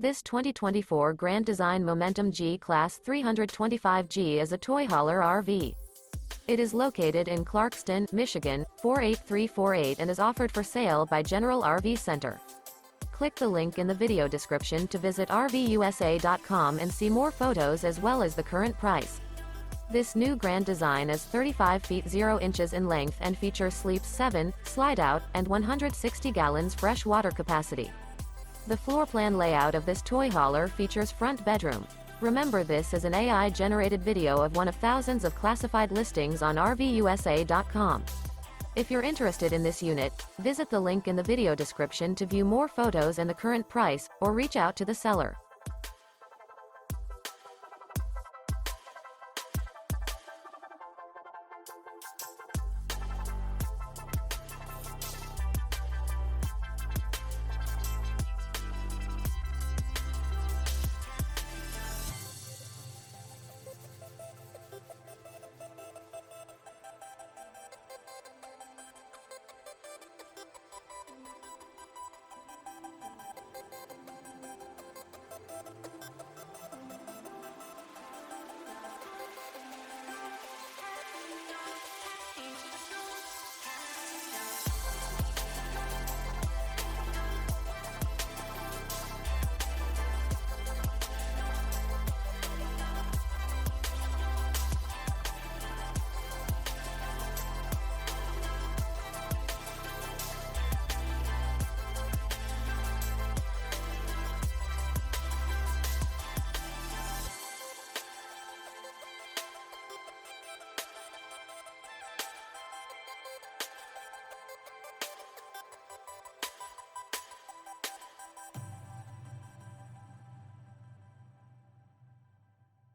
This 2024 Grand Design Momentum G Class 325G is a toy hauler RV. It is located in Clarkston, Michigan, 48348 and is offered for sale by General RV Center. Click the link in the video description to visit RVUSA.com and see more photos as well as the current price. This new Grand Design is 35 feet 0 inches in length and features sleeps 7, Slideout, and 160 gallons fresh water capacity. The floor plan layout of this toy hauler features front bedroom. Remember, this is an AI-generated video of one of thousands of classified listings on RVUSA.com. If you're interested in this unit, visit the link in the video description to view more photos and the current price, or reach out to the seller.